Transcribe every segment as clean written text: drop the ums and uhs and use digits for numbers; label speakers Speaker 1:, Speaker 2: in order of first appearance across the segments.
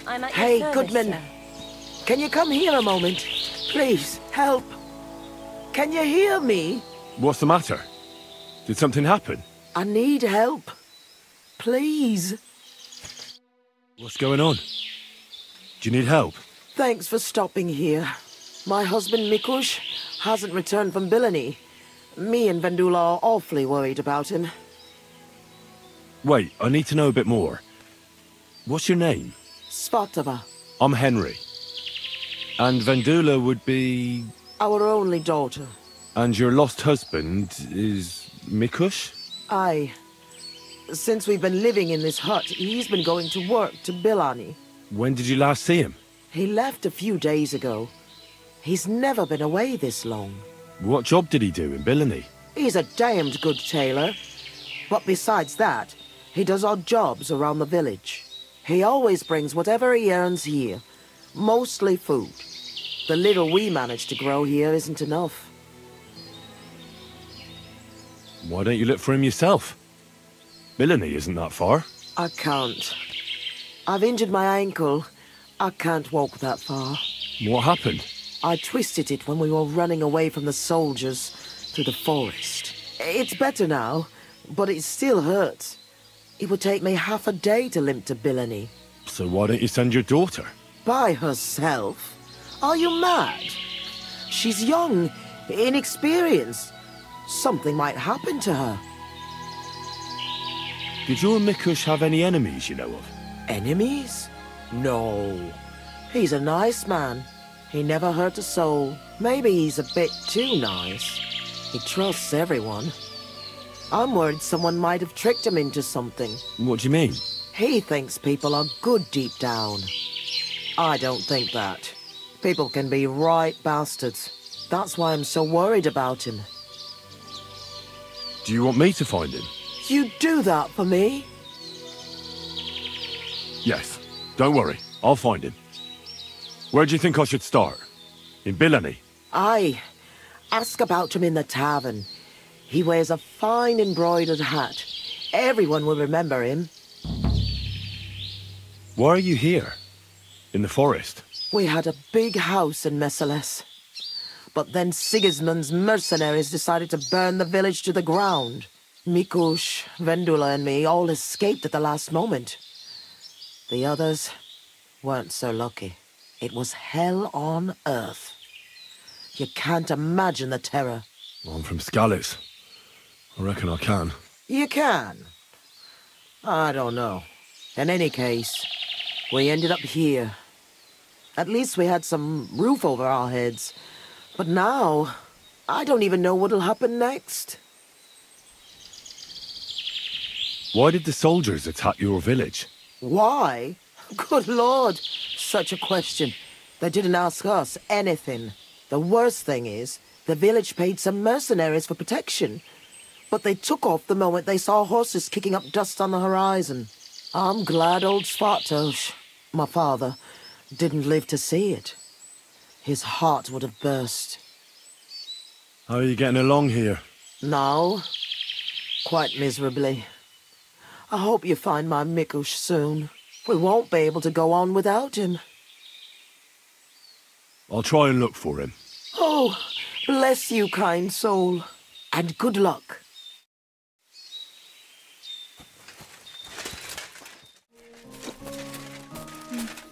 Speaker 1: I'm at
Speaker 2: Hey,
Speaker 1: your service,
Speaker 2: Goodman.
Speaker 1: sir.
Speaker 2: Can you come here a moment? Please, help. Can you hear me?
Speaker 3: What's the matter? Did something happen?
Speaker 2: I need help. Please.
Speaker 3: What's going on? Do you need help?
Speaker 2: Thanks for stopping here. My husband Mikush hasn't returned from Bilani. Me and Vendula are awfully worried about him.
Speaker 3: Wait, I need to know a bit more. What's your name?
Speaker 2: Svatava,
Speaker 3: I'm Henry. And Vendula would be...
Speaker 2: our only daughter.
Speaker 3: And your lost husband is... Mikush?
Speaker 2: Aye. Since we've been living in this hut, he's been going to work to Bilani.
Speaker 3: When did you last see him?
Speaker 2: He left a few days ago. He's never been away this long.
Speaker 3: What job did he do in Bilani?
Speaker 2: He's a damned good tailor. But besides that, he does odd jobs around the village. He always brings whatever he earns here. Mostly food. The little we manage to grow here isn't enough.
Speaker 3: Why don't you look for him yourself? Bilani isn't that far.
Speaker 2: I can't. I've injured my ankle. I can't walk that far.
Speaker 3: What happened?
Speaker 2: I twisted it when we were running away from the soldiers through the forest. It's better now, but it still hurts. It would take me half a day to limp to Bilani.
Speaker 3: So why don't you send your daughter?
Speaker 2: By herself? Are you mad? She's young, inexperienced. Something might happen to her.
Speaker 3: Did your Mikush have any enemies you know of?
Speaker 2: Enemies? No. He's a nice man. He never hurt a soul. Maybe he's a bit too nice. He trusts everyone. I'm worried someone might have tricked him into something.
Speaker 3: What do you mean?
Speaker 2: He thinks people are good deep down. I don't think that. People can be right bastards. That's why I'm so worried about him.
Speaker 3: Do you want me to find him?
Speaker 2: You do that for me?
Speaker 3: Yes. Don't worry. I'll find him. Where do you think I should start? In Bilani?
Speaker 2: Aye. Ask about him in the tavern. He wears a fine embroidered hat. Everyone will remember him.
Speaker 3: Why are you here? In the forest?
Speaker 2: We had a big house in Messales. But then Sigismund's mercenaries decided to burn the village to the ground. Mikush, Vendula and me all escaped at the last moment. The others weren't so lucky. It was hell on earth. You can't imagine the terror.
Speaker 3: I'm from Skalitz. I reckon I can.
Speaker 2: You can? I don't know. In any case, we ended up here. At least we had some roof over our heads. But now, I don't even know what'll happen next.
Speaker 3: Why did the soldiers attack your village?
Speaker 2: Why? Good Lord, such a question. They didn't ask us anything. The worst thing is, the village paid some mercenaries for protection. But they took off the moment they saw horses kicking up dust on the horizon. I'm glad old Svartosh, my father, didn't live to see it. His heart would have burst.
Speaker 3: How are you getting along here?
Speaker 2: Now, quite miserably. I hope you find my Mikush soon. We won't be able to go on without him.
Speaker 3: I'll try and look for him.
Speaker 2: Oh, bless you, kind soul. And good luck.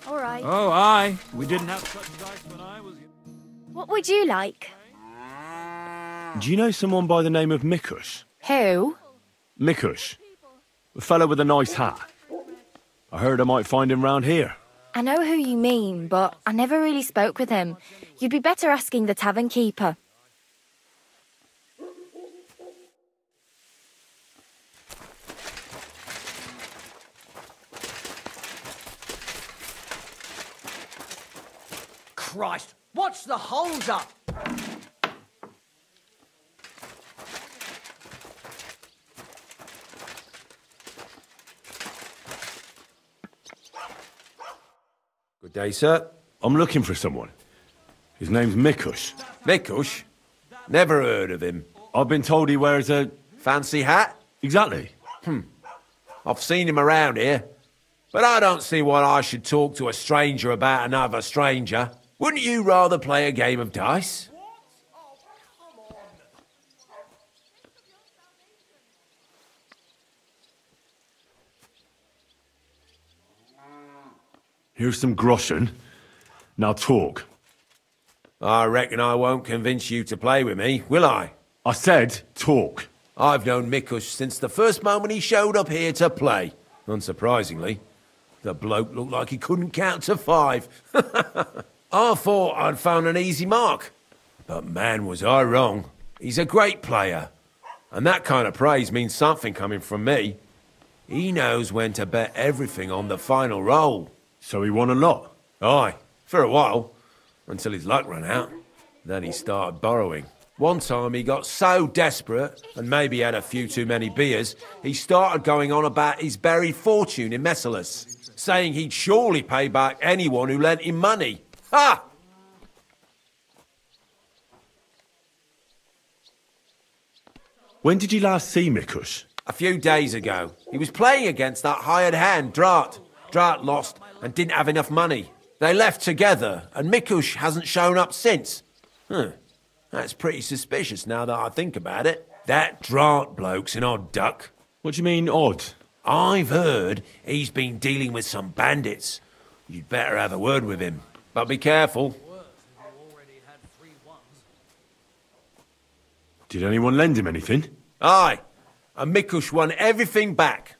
Speaker 1: All right.
Speaker 4: Oh, aye. We didn't have such dice when I was...
Speaker 1: What would you like?
Speaker 3: Do you know someone by the name of Mikush?
Speaker 1: Who?
Speaker 3: Mikush. A fellow with a nice hat. I heard I might find him round here.
Speaker 1: I know who you mean, but I never really spoke with him. You'd be better asking the tavern keeper.
Speaker 5: Christ, what's the hold-up?
Speaker 6: Good day, sir.
Speaker 3: I'm looking for someone. His name's Mikush.
Speaker 6: Mikush? Never heard of him.
Speaker 3: I've been told he wears a...
Speaker 6: Fancy hat?
Speaker 3: Exactly.
Speaker 6: I've seen him around here. But I don't see why I should talk to a stranger about another stranger. Wouldn't you rather play a game of dice?
Speaker 3: Here's some groschen. Now talk.
Speaker 6: I reckon I won't convince you to play with me, will I?
Speaker 3: I said talk.
Speaker 6: I've known Mikush since the first moment he showed up here to play. Unsurprisingly. The bloke looked like he couldn't count to 5. I thought I'd found an easy mark. But man, was I wrong. He's a great player. And that kind of praise means something coming from me. He knows when to bet everything on the final roll.
Speaker 3: So he won a lot?
Speaker 6: Aye, for a while. Until his luck ran out. Then he started borrowing. One time he got so desperate, and maybe had a few too many beers, he started going on about his buried fortune in Messalus, saying he'd surely pay back anyone who lent him money. Ha!
Speaker 3: When did you last see Mikush?
Speaker 6: A few days ago. He was playing against that hired hand, Drat. Drat lost and didn't have enough money. They left together, and Mikush hasn't shown up since. That's pretty suspicious now that I think about it. That Drat bloke's an odd duck.
Speaker 3: What do you mean, odd?
Speaker 6: I've heard he's been dealing with some bandits. You'd better have a word with him. But be careful.
Speaker 3: Did anyone lend him anything?
Speaker 6: Aye, and Mikush won everything back.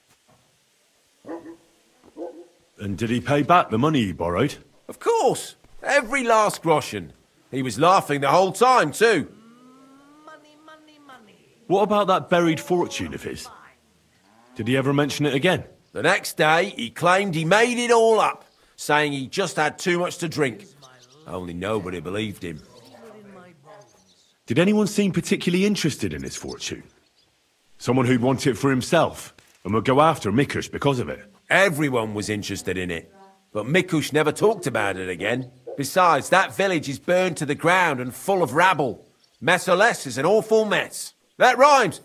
Speaker 3: And did he pay back the money he borrowed?
Speaker 6: Of course, every last groschen. He was laughing the whole time, too.
Speaker 3: What about that buried fortune of his? Did he ever mention it again?
Speaker 6: The next day, he claimed he made it all up, saying he just had too much to drink. Only nobody believed him.
Speaker 3: Did anyone seem particularly interested in his fortune? Someone who'd want it for himself and would go after Mikush because of it?
Speaker 6: Everyone was interested in it, but Mikush never talked about it again. Besides, that village is burned to the ground and full of rabble. Messalus is an awful mess. That rhymes!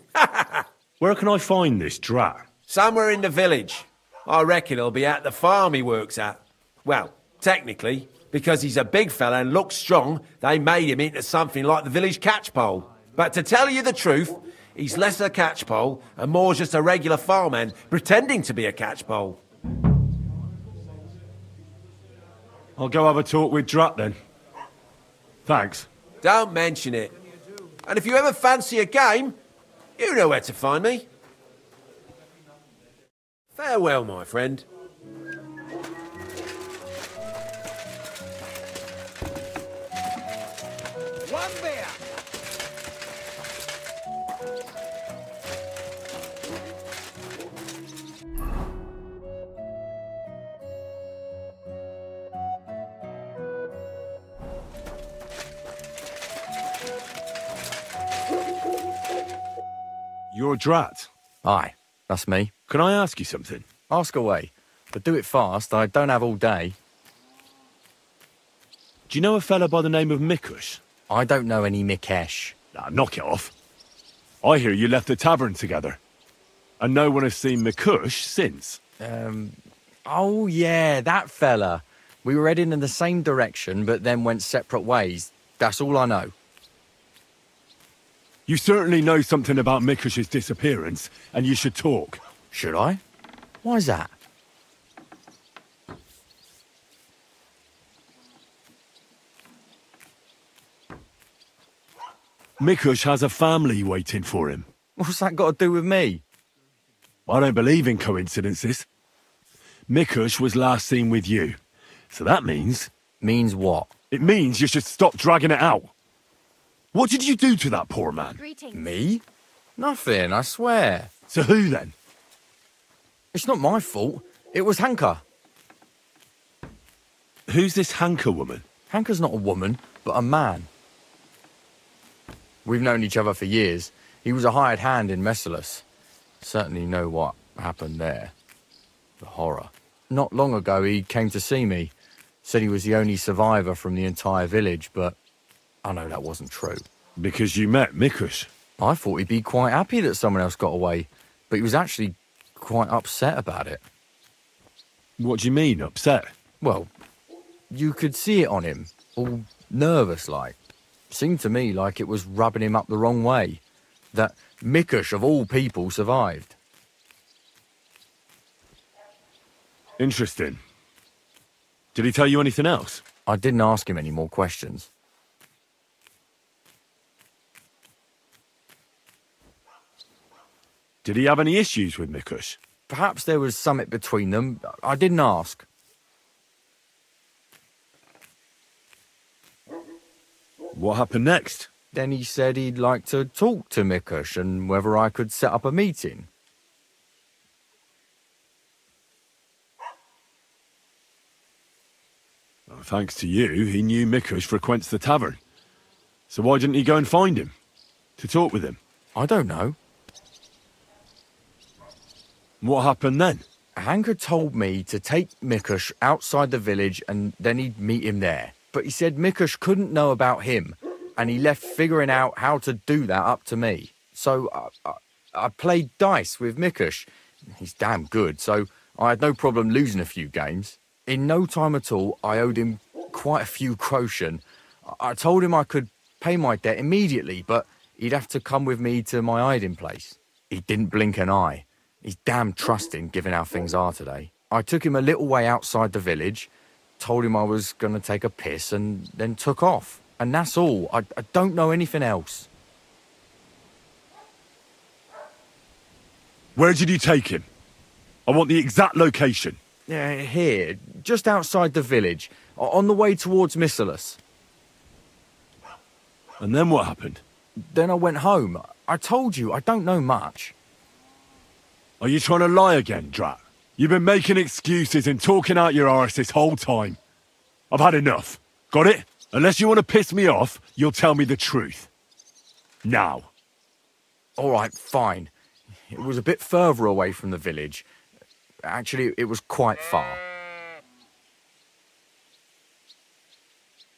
Speaker 3: Where can I find this Drat?
Speaker 6: Somewhere in the village. I reckon he'll be at the farm he works at. Well, technically, because he's a big fella and looks strong, they made him into something like the village catchpole. But to tell you the truth, he's less a catchpole and more just a regular farmhand pretending to be a catchpole.
Speaker 3: I'll go have a talk with Drat then. Thanks.
Speaker 6: Don't mention it. And if you ever fancy a game, you know where to find me. Farewell, my friend.
Speaker 5: One beer.
Speaker 3: You're Drat.
Speaker 7: Aye, that's me.
Speaker 3: Can I ask you something?
Speaker 7: Ask away, but do it fast. I don't have all day.
Speaker 3: Do you know a fella by the name of Mikush?
Speaker 7: I don't know any Mikesh.
Speaker 3: Nah, knock it off. I hear you left the tavern together. And no one has seen Mikush since.
Speaker 7: Oh yeah, that fella. We were heading in the same direction, but then went separate ways. That's all I know.
Speaker 3: You certainly know something about Mikush's disappearance, and you should talk.
Speaker 7: Should I? Why's that?
Speaker 3: Mikush has a family waiting for him.
Speaker 7: What's that got to do with me?
Speaker 3: I don't believe in coincidences. Mikush was last seen with you. So that means...
Speaker 7: Means what?
Speaker 3: It means you should stop dragging it out. What did you do to that poor man?
Speaker 1: Greetings.
Speaker 7: Me? Nothing, I swear.
Speaker 3: So who then?
Speaker 7: It's not my fault. It was Hanka.
Speaker 3: Who's this Hanka woman?
Speaker 7: Hanka's not a woman, but a man. We've known each other for years. He was a hired hand in Messalus. Certainly know what happened there. The horror. Not long ago, he came to see me. Said he was the only survivor from the entire village, but I know that wasn't true.
Speaker 3: Because you met Mikush.
Speaker 7: I thought he'd be quite happy that someone else got away, but he was actually quite upset about it.
Speaker 3: What do you mean, upset?
Speaker 7: Well, you could see it on him, all nervous like. Seemed to me like it was rubbing him up the wrong way. That Mikush, of all people, survived.
Speaker 3: Interesting. Did he tell you anything else?
Speaker 7: I didn't ask him any more questions.
Speaker 3: Did he have any issues with Mikush?
Speaker 7: Perhaps there was something between them. I didn't ask.
Speaker 3: What happened next?
Speaker 7: Then he said he'd like to talk to Mikush and whether I could set up a meeting.
Speaker 3: Well, thanks to you, he knew Mikush frequents the tavern. So why didn't he go and find him? To talk with him?
Speaker 7: I don't know.
Speaker 3: What happened then?
Speaker 7: Hanker told me to take Mikush outside the village and then he'd meet him there. But he said Mikush couldn't know about him, and he left figuring out how to do that up to me. So I played dice with Mikush. He's damn good, so I had no problem losing a few games. In no time at all, I owed him quite a few groschen. I told him I could pay my debt immediately, but he'd have to come with me to my hiding place. He didn't blink an eye. He's damn trusting, given how things are today. I took him a little way outside the village, told him I was going to take a piss, and then took off. And that's all. I don't know anything else.
Speaker 3: Where did you take him? I want the exact location.
Speaker 7: Here, just outside the village, on the way towards Missalus.
Speaker 3: And then what happened?
Speaker 7: Then I went home. I told you, I don't know much.
Speaker 3: Are you trying to lie again, Drat? You've been making excuses and talking out your arse this whole time. I've had enough. Got it? Unless you want to piss me off, you'll tell me the truth. Now.
Speaker 7: All right, fine. It was a bit further away from the village. Actually, it was quite far.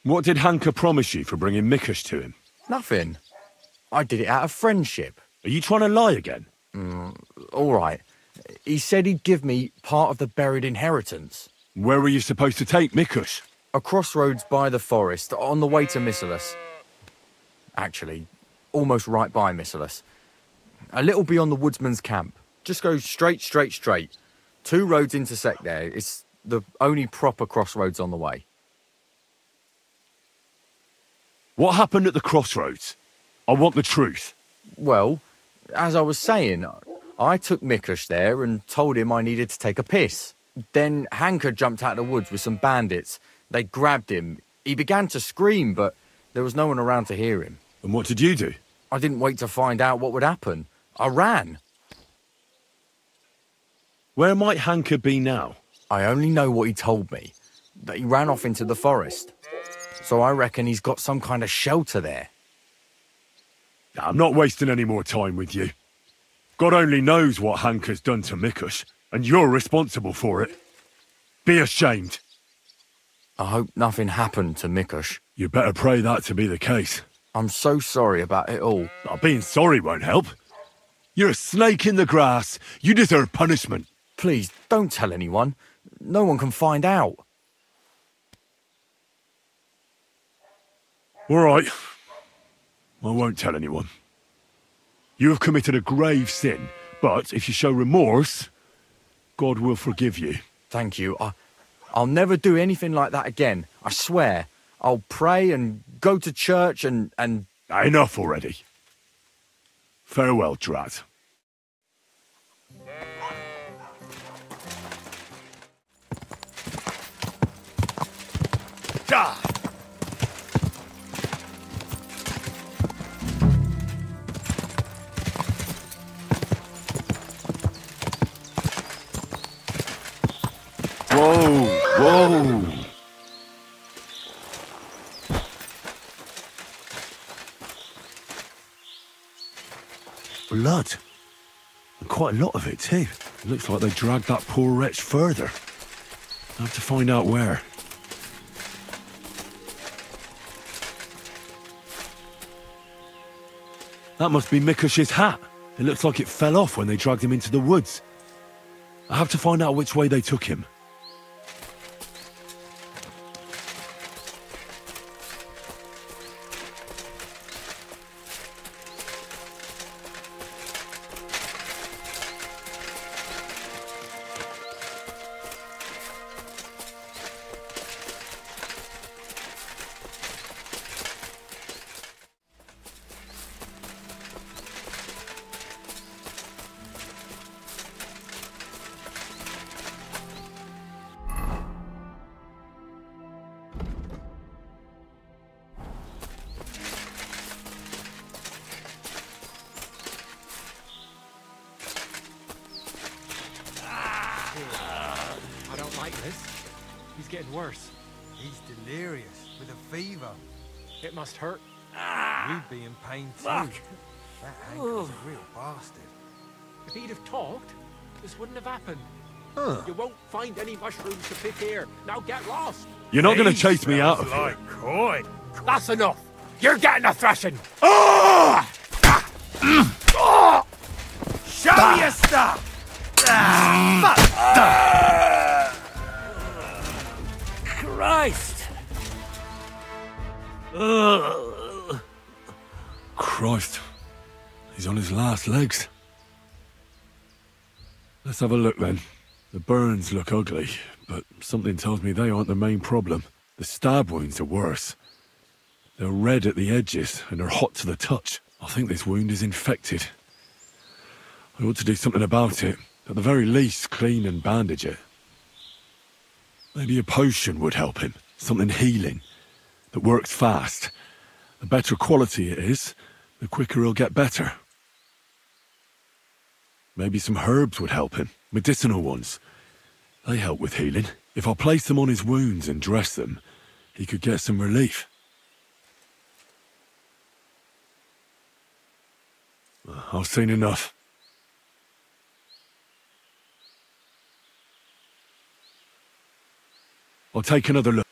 Speaker 3: What did Hanker promise you for bringing Mikush to him?
Speaker 7: Nothing. I did it out of friendship.
Speaker 3: Are you trying to lie again?
Speaker 7: All right. He said he'd give me part of the buried inheritance.
Speaker 3: Where were you supposed to take Mikush?
Speaker 7: A crossroads by the forest, on the way to Missalus. Actually, almost right by Missalus. A little beyond the woodsman's camp. Just go straight. 2 roads intersect there. It's the only proper crossroads on the way.
Speaker 3: What happened at the crossroads? I want the truth.
Speaker 7: Well, as I was saying, I took Mikush there and told him I needed to take a piss. Then Hanker jumped out of the woods with some bandits. They grabbed him. He began to scream, but there was no one around to hear him.
Speaker 3: And what did you do?
Speaker 7: I didn't wait to find out what would happen. I ran.
Speaker 3: Where might Hanker be now?
Speaker 7: I only know what he told me, that he ran off into the forest. So I reckon he's got some kind of shelter there.
Speaker 3: I'm not wasting any more time with you. God only knows what Hanker's done to Mikush, and you're responsible for it. Be ashamed.
Speaker 7: I hope nothing happened to Mikush.
Speaker 3: You better pray that to be the case.
Speaker 7: I'm so sorry about it all.
Speaker 3: Being sorry won't help. You're a snake in the grass. You deserve punishment.
Speaker 7: Please, don't tell anyone. No one can find out.
Speaker 3: All right. I won't tell anyone. You have committed a grave sin, but if you show remorse, God will forgive you.
Speaker 7: Thank you. I'll never do anything like that again. I swear. I'll pray and go to church and...
Speaker 3: Enough already. Farewell, Drat. Ah! Whoa! Blood. And quite a lot of it, too. It looks like they dragged that poor wretch further. I have to find out where. That must be Mikush's hat. It looks like it fell off when they dragged him into the woods. I have to find out which way they took him.
Speaker 4: he's getting worse.
Speaker 8: He's delirious with a fever.
Speaker 4: It must hurt.
Speaker 8: You'd be in pain too.
Speaker 4: Fuck.
Speaker 8: That Hanker's a real bastard.
Speaker 4: If he'd have talked, this wouldn't have happened. You won't find any mushrooms to pick here. Now get lost.
Speaker 3: You're not going to chase me out of here.
Speaker 8: Coin.
Speaker 4: That's enough. You're getting a thrashing.
Speaker 8: Show your stuff!
Speaker 4: Christ.
Speaker 3: Christ. He's on his last legs. Let's have a look then. The burns look ugly, but something tells me they aren't the main problem. The stab wounds are worse. They're red at the edges and are hot to the touch. I think this wound is infected. I ought to do something about it. At the very least, clean and bandage it. Maybe a potion would help him. Something healing. That works fast. The better quality it is, the quicker he'll get better. Maybe some herbs would help him. Medicinal ones. They help with healing. If I place them on his wounds and dress them, he could get some relief. I've seen enough. I'll take another look.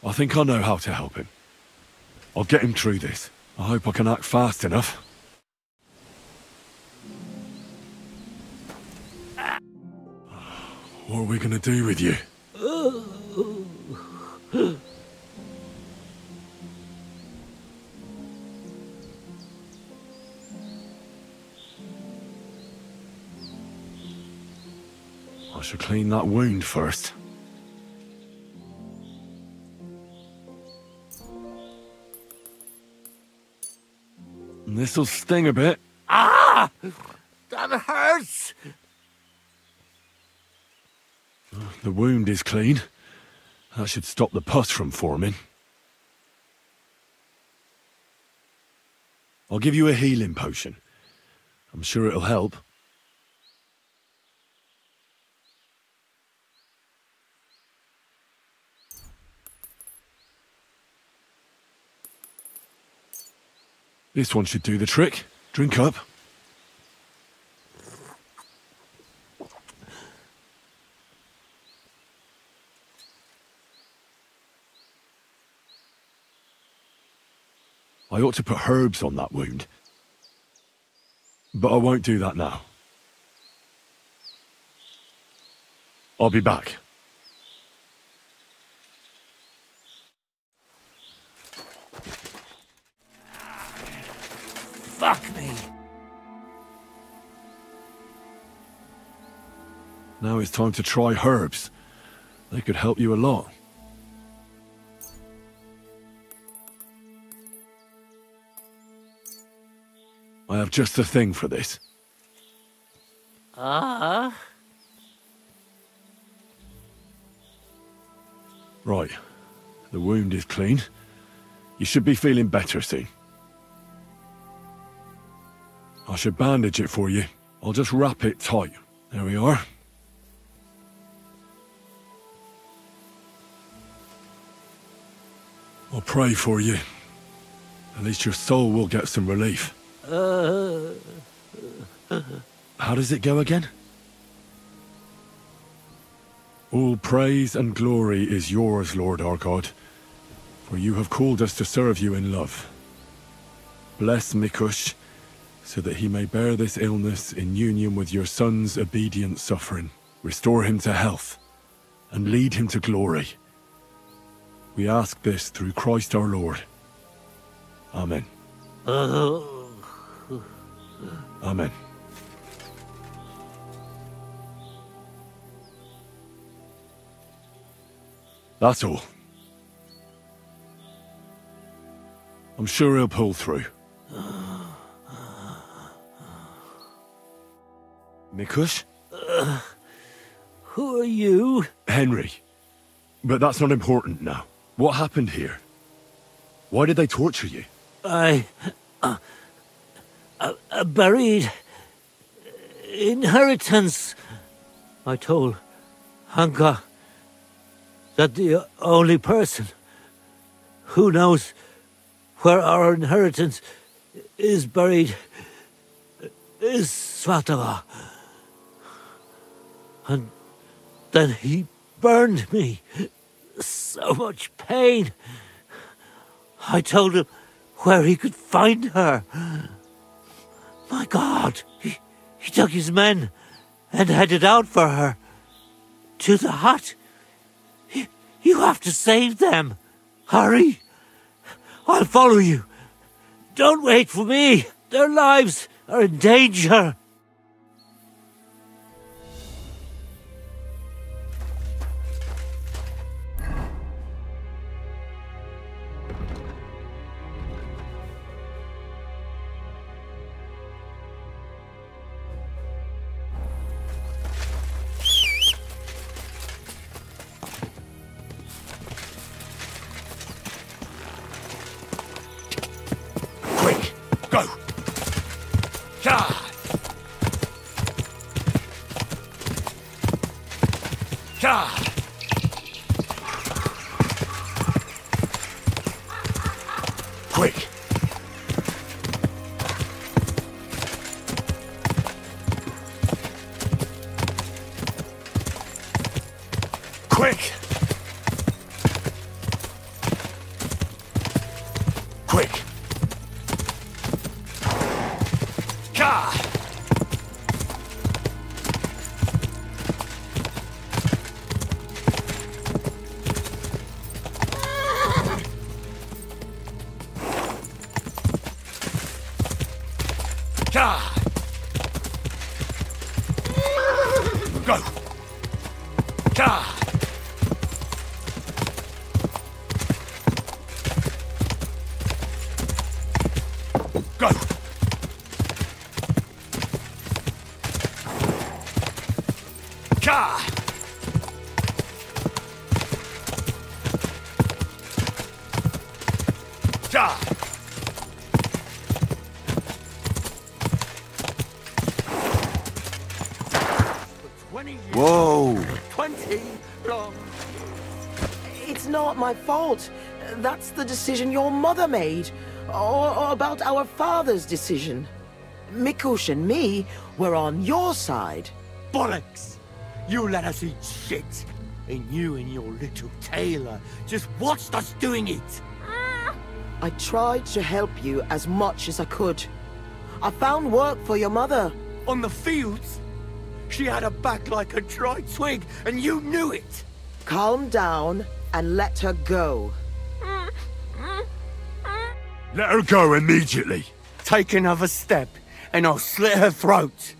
Speaker 3: I think I know how to help him. I'll get him through this. I hope I can act fast enough. What are we gonna do with you? I should clean that wound first. This'll sting a bit.
Speaker 8: Ah! That hurts!
Speaker 3: The wound is clean. That should stop the pus from forming. I'll give you a healing potion. I'm sure it'll help. This one should do the trick. Drink up. I ought to put herbs on that wound. But I won't do that now. I'll be back.
Speaker 8: Fuck me!
Speaker 3: Now it's time to try herbs. They could help you a lot. I have just the thing for this.
Speaker 8: Ah?
Speaker 3: Right. The wound is clean. You should be feeling better soon. I should bandage it for you. I'll just wrap it tight. There we are. I'll pray for you. At least your soul will get some relief. How does it go again? All praise and glory is yours, Lord our God, for you have called us to serve you in love. Bless Mikush, so that he may bear this illness in union with your son's obedient suffering. Restore him to health, and lead him to glory. We ask this through Christ our Lord. Amen. Amen. That's all. I'm sure he'll pull through. Mikush?
Speaker 8: Who are you?
Speaker 3: Henry. But that's not important now. What happened here? Why did they torture you?
Speaker 8: I buried inheritance. I told Hanka, that the only person who knows where our inheritance is buried is Svatava. And then he burned me. So much pain. I told him where he could find her. My God, he took his men and headed out for her. To the hut. You have to save them. Hurry. I'll follow you. Don't wait for me. Their lives are in danger.
Speaker 3: Go! Yeah! Yeah! Quick! Quick! Quick! Go! Go!
Speaker 2: Whoa! 20 long. It's not my fault. That's the decision your mother made. Or about our father's decision. Mikush and me were on your side.
Speaker 8: Bollocks! You let us eat shit. And you and your little tailor just watched us doing it.
Speaker 2: I tried to help you as much as I could. I found work for your mother.
Speaker 8: On the fields? She had a back like a dry twig, and you knew it.
Speaker 2: Calm down and let her go.
Speaker 3: Let her go immediately.
Speaker 8: Take another step, and I'll slit her throat.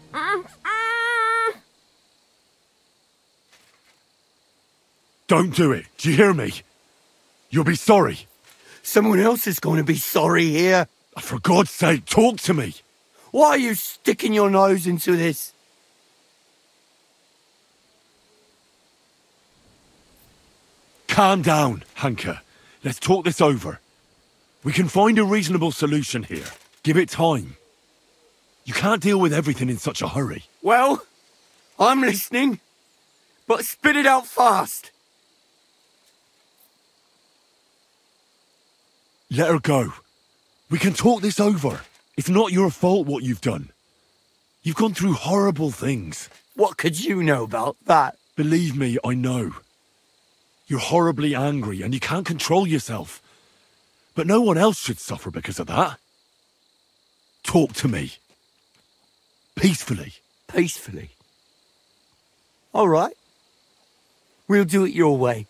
Speaker 3: Don't do it. Do you hear me? You'll be sorry.
Speaker 8: Someone else is going to be sorry here.
Speaker 3: For God's sake, talk to me.
Speaker 8: Why are you sticking your nose into this?
Speaker 3: Calm down, Hanka. Let's talk this over. We can find a reasonable solution here. Give it time. You can't deal with everything in such a hurry.
Speaker 8: Well, I'm listening, but spit it out fast.
Speaker 3: Let her go. We can talk this over. It's not your fault what you've done. You've gone through horrible things.
Speaker 8: What could you know about that?
Speaker 3: Believe me, I know. You're horribly angry and you can't control yourself. But no one else should suffer because of that. Talk to me. Peacefully.
Speaker 8: Peacefully? All right. We'll do it your way.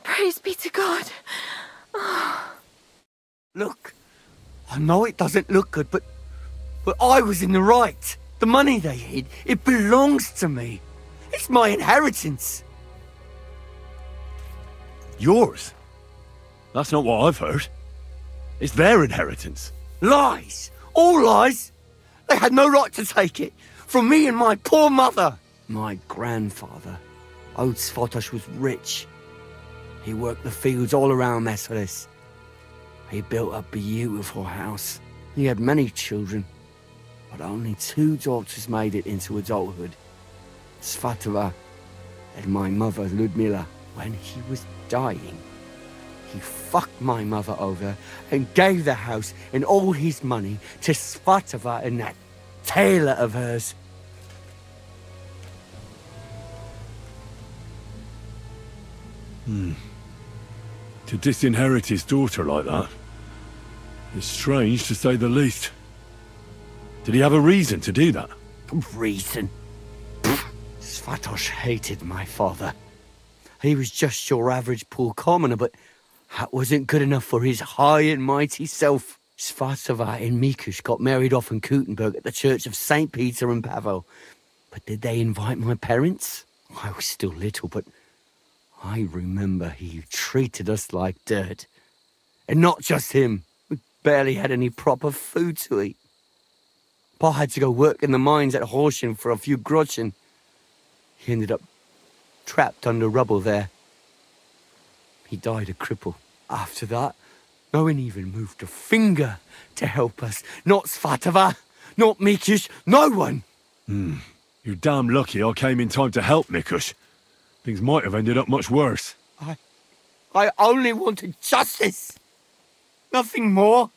Speaker 1: Praise be to God.
Speaker 8: Look, I know it doesn't look good, but I was in the right. The money they hid, it belongs to me. It's my inheritance.
Speaker 3: Yours? That's not what I've heard. It's their inheritance.
Speaker 8: Lies! All lies! They had no right to take it. From me and my poor mother. My grandfather, Old Svotosh, was rich. He worked the fields all around Mesolis. He built a beautiful house. He had many children, but only 2 daughters made it into adulthood.
Speaker 9: Svatova and my mother Ludmila, when he was dying, he fucked my mother over and gave the house and all his money to Svatova and that tailor of hers.
Speaker 3: To disinherit his daughter like that. It's strange, to say the least. Did he have a reason to do that?
Speaker 9: Reason? Svatos hated my father. He was just your average poor commoner, but that wasn't good enough for his high and mighty self. Svatova and Mikush got married off in Kuttenberg at the Church of St. Peter and Pavel. But did they invite my parents? I was still little, but I remember he treated us like dirt. And not just him. We barely had any proper food to eat. Pa had to go work in the mines at Horsham for a few groschen. He ended up trapped under rubble there. He died a cripple. After that, no one even moved a finger to help us. Not Svatova, not Mikush, no one.
Speaker 3: You're damn lucky I came in time to help, Mikush. Things might have ended up much worse.
Speaker 9: I only wanted justice. Nothing more.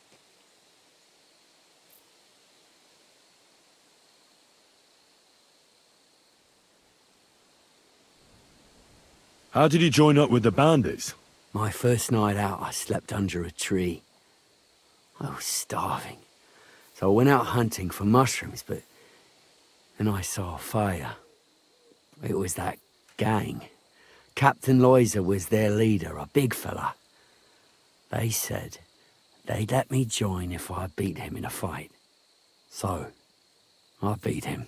Speaker 3: How did you join up with the bandits?
Speaker 9: My first night out, I slept under a tree. I was starving, so I went out hunting for mushrooms, but then I saw a fire. It was that gang. Captain Loiser was their leader, a big fella. They said they'd let me join if I beat him in a fight. So, I beat him.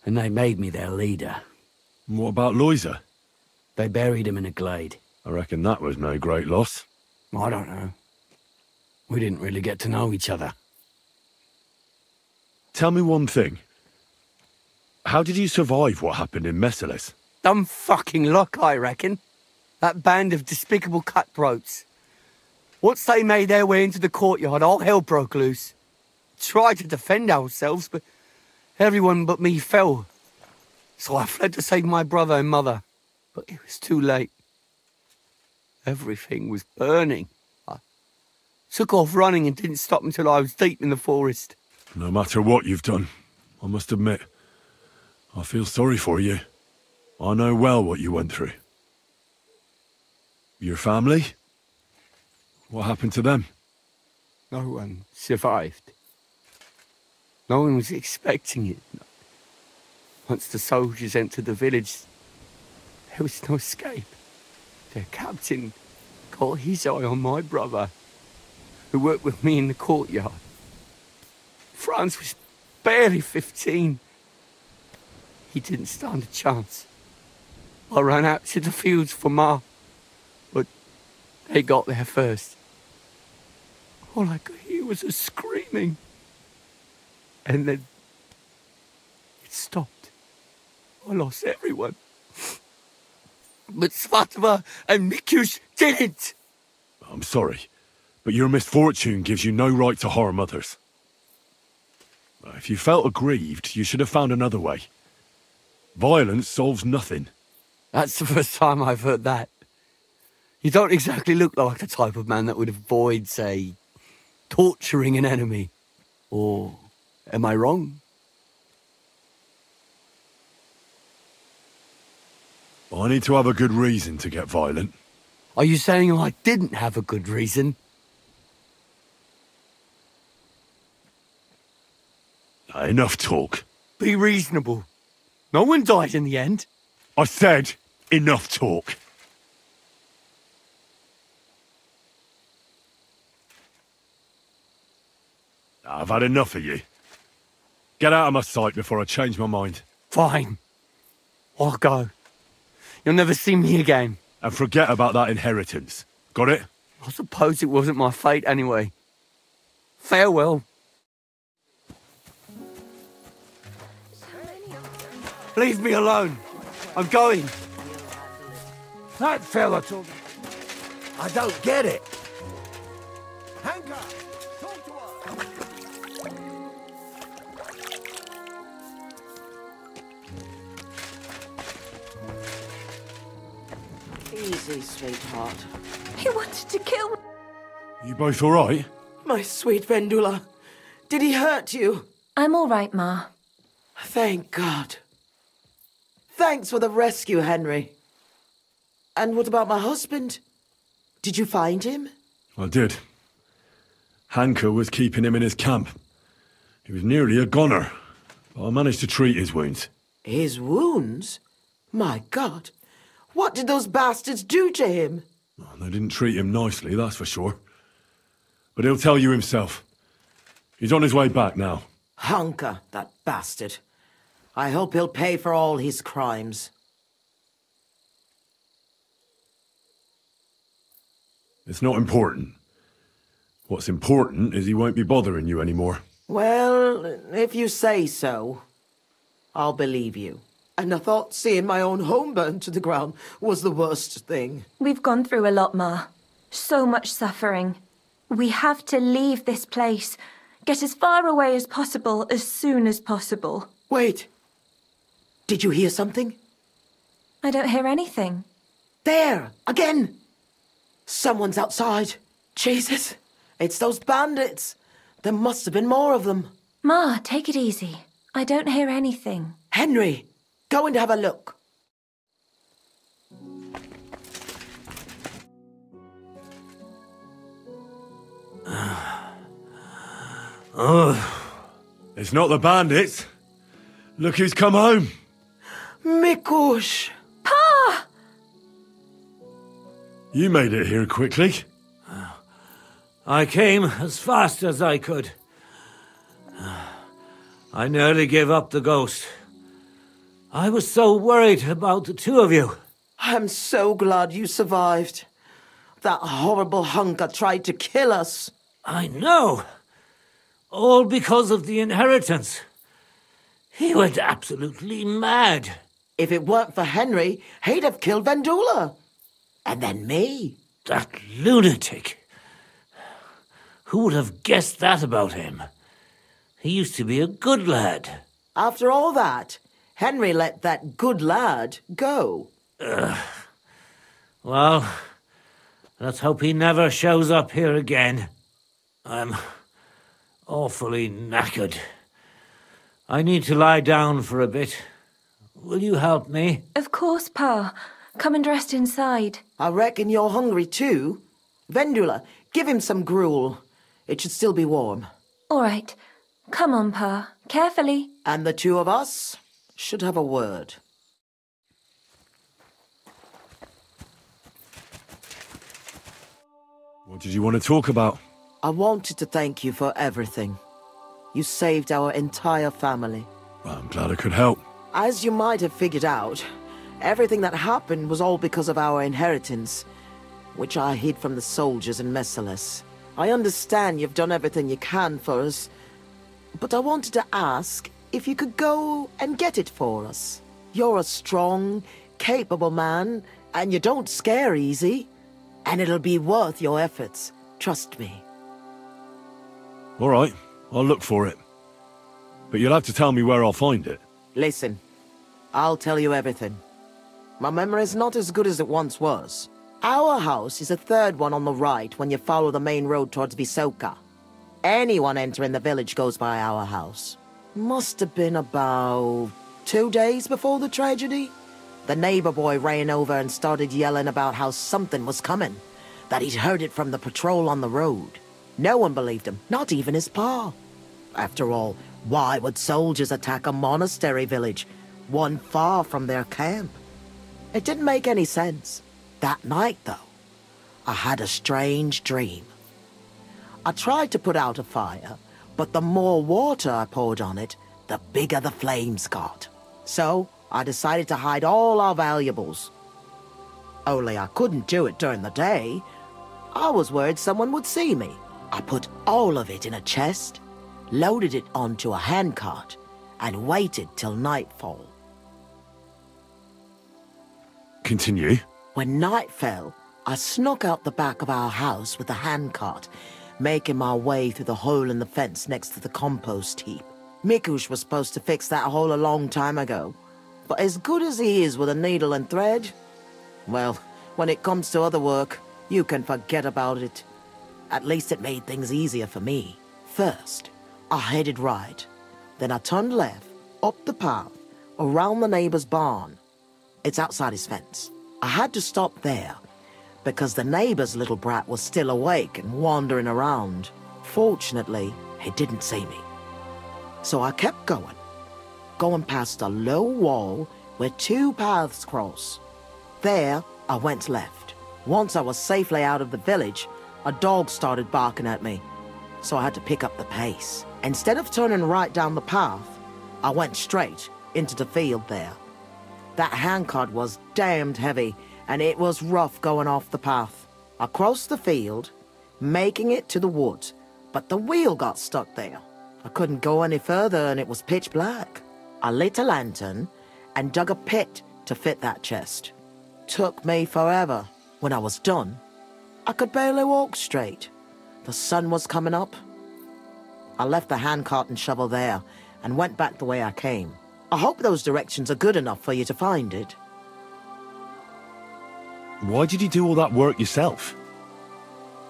Speaker 9: And they made me their leader.
Speaker 3: And what about Loiser?
Speaker 9: They buried him in a glade.
Speaker 3: I reckon that was no great loss.
Speaker 9: I don't know. We didn't really get to know each other.
Speaker 3: Tell me one thing. How did you survive what happened in Messalis?
Speaker 9: Dumb fucking luck, I reckon. That band of despicable cutthroats. Once they made their way into the courtyard, all hell broke loose. Tried to defend ourselves, but everyone but me fell. So I fled to save my brother and mother. But it was too late. Everything was burning. I took off running and didn't stop until I was deep in the forest.
Speaker 3: No matter what you've done, I must admit, I feel sorry for you. I know well what you went through. Your family? What happened to them?
Speaker 9: No one survived. No one was expecting it. Once the soldiers entered the village, there was no escape. Their captain got his eye on my brother, who worked with me in the courtyard. Franz was barely 15. He didn't stand a chance. I ran out to the fields for Ma, but they got there first. All I could hear was a screaming. And then it stopped. I lost everyone. But Svatova and Mikush didn't.
Speaker 3: I'm sorry, but your misfortune gives you no right to harm others. If you felt aggrieved, you should have found another way. Violence solves nothing.
Speaker 9: That's the first time I've heard that. You don't exactly look like the type of man that would avoid, say, torturing an enemy. Or am I wrong?
Speaker 3: I need to have a good reason to get violent.
Speaker 9: Are you saying I didn't have a good reason?
Speaker 3: Enough talk.
Speaker 9: Be reasonable. No one died in the end.
Speaker 3: I said enough talk. I've had enough of you. Get out of my sight before I change my mind.
Speaker 9: Fine. I'll go. You'll never see me again.
Speaker 3: And forget about that inheritance. Got it?
Speaker 9: I suppose it wasn't my fate anyway. Farewell. Leave me alone. I'm going.
Speaker 6: That fella told me. I don't get it. Hanka, talk to us.
Speaker 2: easy, sweetheart.
Speaker 1: He wanted to kill me.
Speaker 3: You both all right?
Speaker 2: My sweet Vendula. Did he hurt you?
Speaker 1: I'm all right, Ma.
Speaker 2: Thank God. Thanks for the rescue, Henry. And what about my husband? Did you find him?
Speaker 3: I did. Hanker was keeping him in his camp. He was nearly a goner, but I managed to treat his wounds.
Speaker 2: His wounds? My God. What did those bastards do to him?
Speaker 3: Well, they didn't treat him nicely, that's for sure. But he'll tell you himself. He's on his way back now.
Speaker 2: Hanker, that bastard. I hope he'll pay for all his crimes.
Speaker 3: It's not important. What's important is he won't be bothering you anymore.
Speaker 2: Well, if you say so, I'll believe you. And I thought seeing my own home burned to the ground was the worst thing.
Speaker 1: We've gone through a lot, Ma. So much suffering. We have to leave this place. Get as far away as possible, as soon as possible.
Speaker 2: Wait. Did you hear something?
Speaker 1: I don't hear anything.
Speaker 2: There! Again! Someone's outside. Jesus! It's those bandits! There must have been more of them.
Speaker 1: Ma, take it easy. I don't hear anything.
Speaker 2: Henry, go and have a look.
Speaker 3: It's not the bandits. Look who's come home.
Speaker 2: Mikush!
Speaker 1: Pa!
Speaker 3: You made it here quickly.
Speaker 8: I came as fast as I could. I nearly gave up the ghost. I was so worried about the two of you.
Speaker 2: I'm so glad you survived. That horrible hunker tried to kill us.
Speaker 8: I know. All because of the inheritance. He went absolutely mad.
Speaker 2: If it weren't for Henry, he'd have killed Vendula. And then me.
Speaker 8: That lunatic. Who would have guessed that about him? He used to be a good lad.
Speaker 2: After all that, Henry let that good lad go.
Speaker 8: Well, let's hope he never shows up here again. I'm awfully knackered. I need to lie down for a bit. Will you help me?
Speaker 1: Of course, Pa. Come and rest inside.
Speaker 2: I reckon you're hungry too. Vendula, give him some gruel. It should still be warm.
Speaker 1: All right. Come on, Pa. Carefully.
Speaker 2: And the two of us should have a word.
Speaker 3: What did you want to talk about?
Speaker 2: I wanted to thank you for everything. You saved our entire family.
Speaker 3: I'm glad I could help.
Speaker 2: As you might have figured out, everything that happened was all because of our inheritance, which I hid from the soldiers in Messalis. I understand you've done everything you can for us, but I wanted to ask if you could go and get it for us. You're a strong, capable man, and you don't scare easy, and it'll be worth your efforts. Trust me.
Speaker 3: All right, I'll look for it. But you'll have to tell me where I'll find it.
Speaker 2: Listen, I'll tell you everything. My memory's not as good as it once was. Our house is the third one on the right when you follow the main road towards Visoka. Anyone entering the village goes by our house. Must have been about 2 days before the tragedy. The neighbor boy ran over and started yelling about how something was coming, that he'd heard it from the patrol on the road. No one believed him, not even his pa. After all, why would soldiers attack a monastery village, one far from their camp? It didn't make any sense. That night, though, I had a strange dream. I tried to put out a fire, but the more water I poured on it, the bigger the flames got. So, I decided to hide all our valuables. Only I couldn't do it during the day. I was worried someone would see me. I put all of it in a chest, loaded it onto a handcart, and waited till nightfall.
Speaker 3: Continue.
Speaker 2: When night fell, I snuck out the back of our house with the handcart, making my way through the hole in the fence next to the compost heap. Mikush was supposed to fix that hole a long time ago, but as good as he is with a needle and thread, well, When it comes to other work, you can forget about it. At least it made things easier for me. First, I headed right. Then I turned left, up the path, around the neighbor's barn. It's outside his fence. I had to stop there, because the neighbor's little brat was still awake and wandering around. Fortunately, he didn't see me. So I kept going past a low wall where two paths cross. There, I went left. Once I was safely out of the village, a dog started barking at me, so I had to pick up the pace. Instead of turning right down the path, I went straight into the field there. That handcart was damned heavy, and it was rough going off the path. I crossed the field, making it to the woods, but the wheel got stuck there. I couldn't go any further, and it was pitch black. I lit a lantern and dug a pit to fit that chest. Took me forever. When I was done, I could barely walk straight. The sun was coming up. I left the handcart and shovel there and went back the way I came. I hope those directions are good enough for you to find it.
Speaker 3: Why did you do all that work yourself?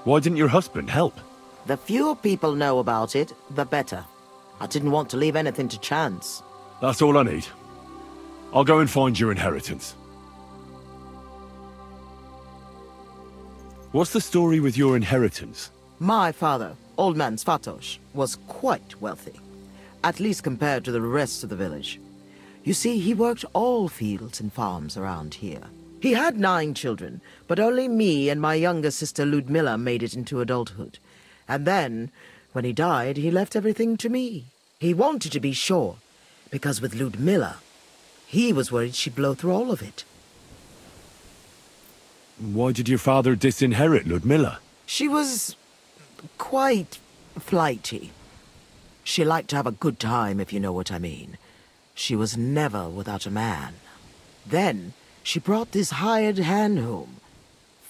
Speaker 3: Why didn't your husband help?
Speaker 2: The fewer people know about it, the better. I didn't want to leave anything to chance.
Speaker 3: That's all I need. I'll go and find your inheritance. What's the story with your inheritance?
Speaker 2: My father, Old Man Svatos, was quite wealthy. At least compared to the rest of the village. You see, he worked all fields and farms around here. He had 9 children, but only me and my younger sister Ludmilla made it into adulthood. And then, when he died, he left everything to me. He wanted to be sure, because with Ludmilla, he was worried she'd blow through all of it.
Speaker 3: Why did your father disinherit Ludmilla?
Speaker 2: She was quite flighty. She liked to have a good time, if you know what I mean. She was never without a man. Then, she brought this hired hand home.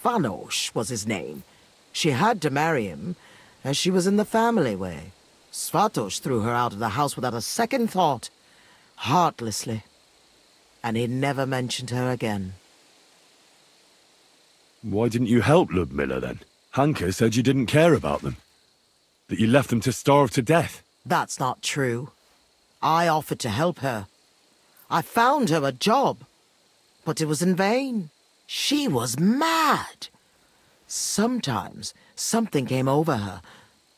Speaker 2: Fanos was his name. She had to marry him, as she was in the family way. Svatos threw her out of the house without a second thought, heartlessly. And he never mentioned her again.
Speaker 3: Why didn't you help Ludmilla then? Hanka said you didn't care about them. That you left them to starve to death.
Speaker 2: That's not true. I offered to help her. I found her a job, but it was in vain. She was mad. Sometimes something came over her,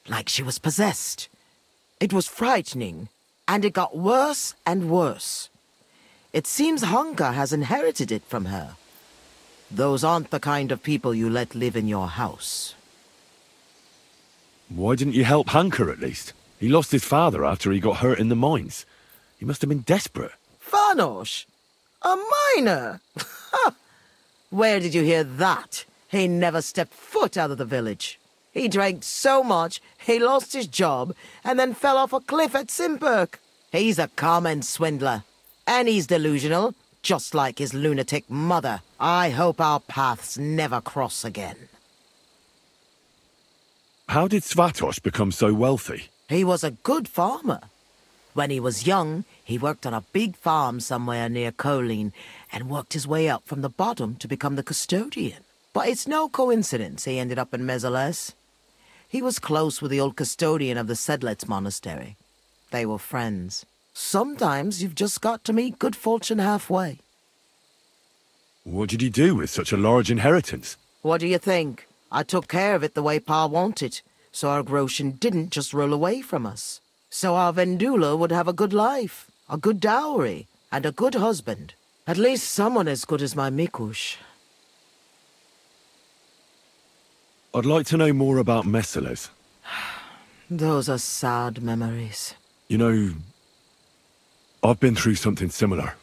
Speaker 2: like she was possessed. It was frightening, and it got worse and worse. It seems Hanka has inherited it from her. Those aren't the kind of people you let live in your house.
Speaker 3: Why didn't you help Hanka at least? He lost his father after he got hurt in the mines. He must have been desperate.
Speaker 2: Fanos? A miner? Where did you hear that? He never stepped foot out of the village. He drank so much, he lost his job, and then fell off a cliff at Simperk. He's a common swindler. And he's delusional, just like his lunatic mother. I hope our paths never cross again.
Speaker 3: How did Svatos become so wealthy?
Speaker 2: He was a good farmer. When he was young, he worked on a big farm somewhere near Colleen and worked his way up from the bottom to become the custodian. But it's no coincidence he ended up in Mezoles. He was close with the old custodian of the Sedlets monastery. They were friends. Sometimes you've just got to meet good fortune halfway.
Speaker 3: What did he do with such a large inheritance?
Speaker 2: What do you think? I took care of it the way Pa wanted, so our Groshen didn't just roll away from us. So our Vendula would have a good life, a good dowry, and a good husband. At least someone as good as my Mikush.
Speaker 3: I'd like to know more about Meseles.
Speaker 2: Those are sad memories.
Speaker 3: You know, I've been through something similar.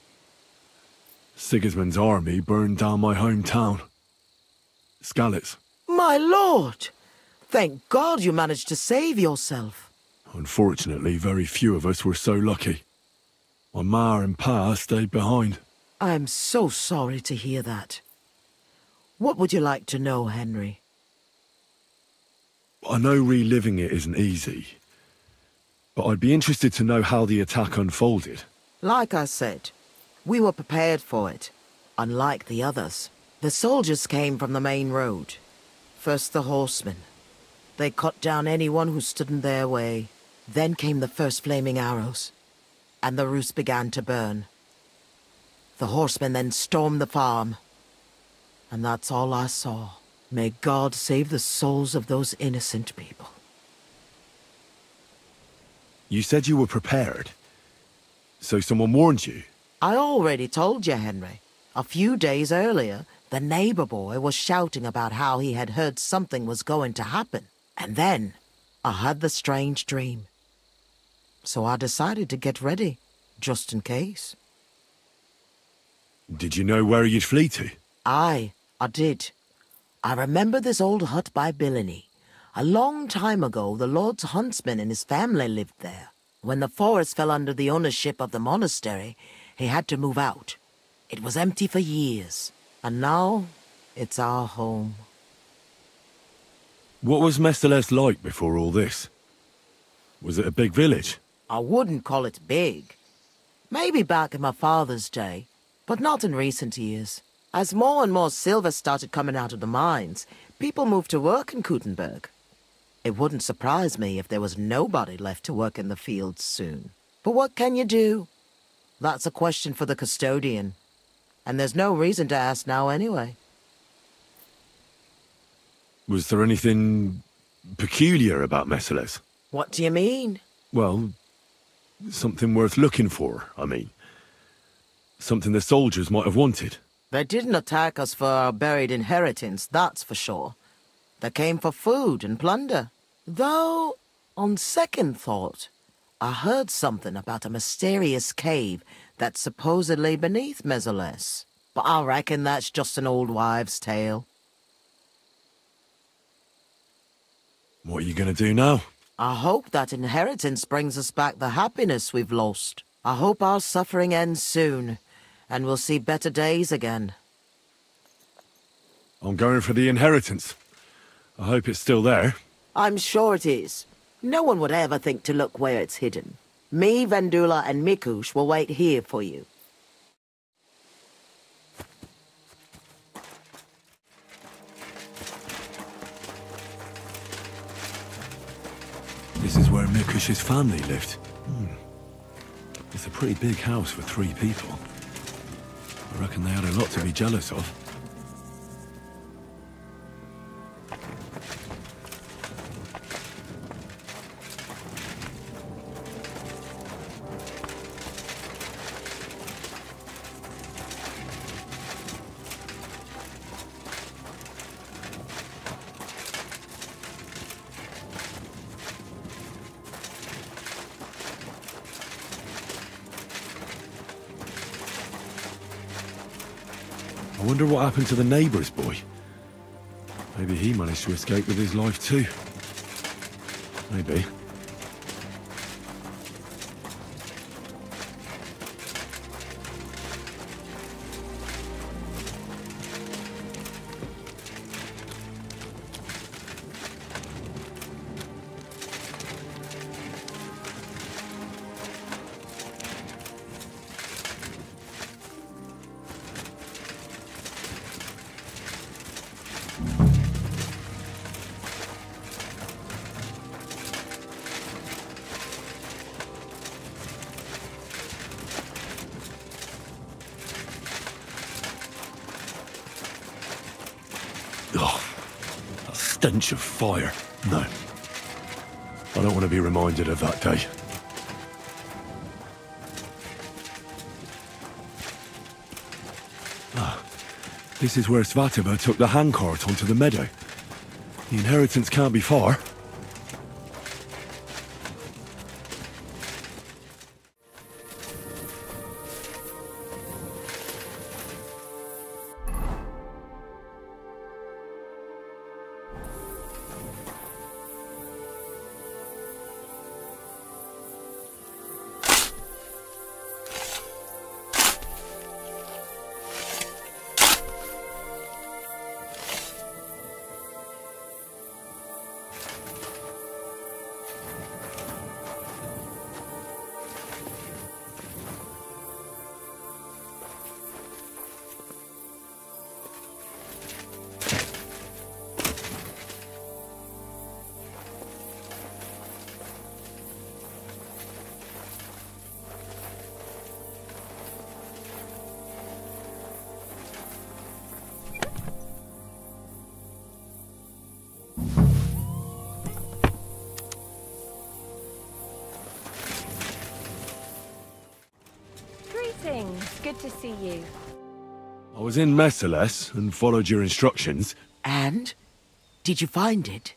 Speaker 3: Sigismund's army burned down my hometown. Skalitz.
Speaker 2: My lord! Thank God you managed to save yourself.
Speaker 3: Unfortunately, very few of us were so lucky. My ma and pa stayed behind.
Speaker 2: I'm so sorry to hear that. What would you like to know, Henry?
Speaker 3: I know reliving it isn't easy, but I'd be interested to know how the attack unfolded.
Speaker 2: Like I said, we were prepared for it, unlike the others. The soldiers came from the main road. First the horsemen. They cut down anyone who stood in their way. Then came the first flaming arrows, and the roost began to burn. The horsemen then stormed the farm, and that's all I saw. May God save the souls of those innocent people.
Speaker 3: You said you were prepared. So someone warned you?
Speaker 2: I already told you, Henry. A few days earlier, the neighbor boy was shouting about how he had heard something was going to happen. And then, I had the strange dream. So I decided to get ready, just in case.
Speaker 3: Did you know where you'd flee to?
Speaker 2: Aye, I did. I remember this old hut by Billiny. A long time ago, the Lord's huntsman and his family lived there. When the forest fell under the ownership of the monastery, he had to move out. It was empty for years, and now it's our home.
Speaker 3: What was Messeles like before all this? Was it a big village?
Speaker 2: I wouldn't call it big. Maybe back in my father's day, but not in recent years. As more and more silver started coming out of the mines, people moved to work in Kuttenberg. It wouldn't surprise me if there was nobody left to work in the fields soon. But what can you do? That's a question for the custodian. And there's no reason to ask now anyway.
Speaker 3: Was there anything peculiar about Messeles?
Speaker 2: What do you mean?
Speaker 3: Well, something worth looking for, I mean. Something the soldiers might have wanted.
Speaker 2: They didn't attack us for our buried inheritance, that's for sure. They came for food and plunder. Though, on second thought, I heard something about a mysterious cave that's supposedly beneath Messeles. But I reckon that's just an old wives' tale.
Speaker 3: What are you gonna do now?
Speaker 2: I hope that inheritance brings us back the happiness we've lost. I hope our suffering ends soon, and we'll see better days again.
Speaker 3: I'm going for the inheritance. I hope it's still there.
Speaker 2: I'm sure it is. No one would ever think to look where it's hidden. Me, Vendula, and Mikush will wait here for you.
Speaker 3: This is where Mikush's family lived. It's a pretty big house for 3 people. I reckon they had a lot to be jealous of. I wonder what happened to the neighbour's boy. Maybe he managed to escape with his life too. Maybe. Oh, that stench of fire. No. I don't want to be reminded of that day. This is where Svatova took the handcart onto the meadow. The inheritance can't be far.
Speaker 1: Good to see you.
Speaker 3: I was in Merciless and followed your instructions.
Speaker 2: And? Did you find it?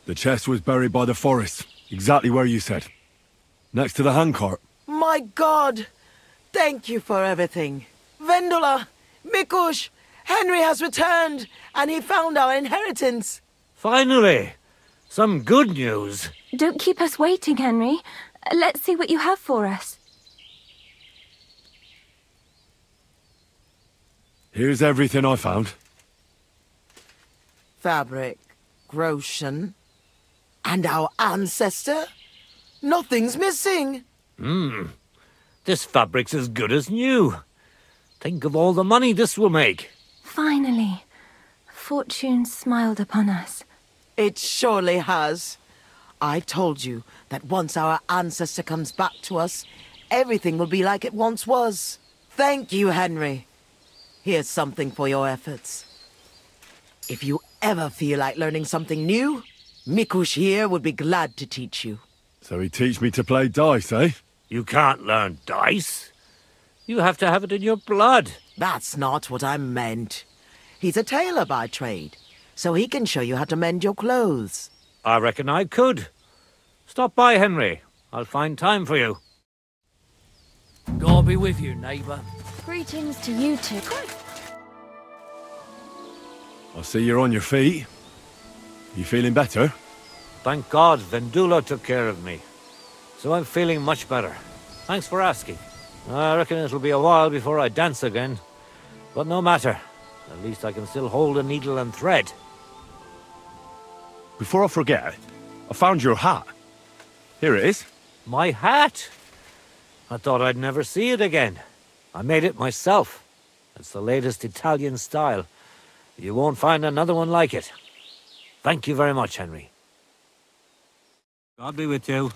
Speaker 3: The chest was buried by the forest, exactly where you said. Next to the handcart.
Speaker 2: My God! Thank you for everything. Vendula! Mikush! Henry has returned, and he found our inheritance.
Speaker 8: Finally! Some good news.
Speaker 1: Don't keep us waiting, Henry. Let's see what you have for us.
Speaker 3: Here's everything I found.
Speaker 2: Fabric, Groshen, and our ancestor? Nothing's missing.
Speaker 8: This fabric's as good as new. Think of all the money this will make.
Speaker 1: Finally, fortune smiled upon us.
Speaker 2: It surely has. I told you that once our ancestor comes back to us, everything will be like it once was. Thank you, Henry. Here's something for your efforts. If you ever feel like learning something new, Mikush here would be glad to teach you.
Speaker 3: So he teach me to play dice, eh?
Speaker 8: You can't learn dice. You have to have it in your blood.
Speaker 2: That's not what I meant. He's a tailor by trade, so he can show you how to mend your clothes.
Speaker 8: I reckon I could. Stop by, Henry. I'll find time for you. God be with you, neighbour.
Speaker 1: Greetings to you too.
Speaker 3: I see you're on your feet. You feeling better?
Speaker 8: Thank God Vendula took care of me. So I'm feeling much better. Thanks for asking. I reckon it'll be a while before I dance again. But no matter. At least I can still hold a needle and thread.
Speaker 3: Before I forget, I found your hat. Here it is.
Speaker 8: My hat? I thought I'd never see it again. I made it myself. It's the latest Italian style. You won't find another one like it. Thank you very much, Henry. God be with you.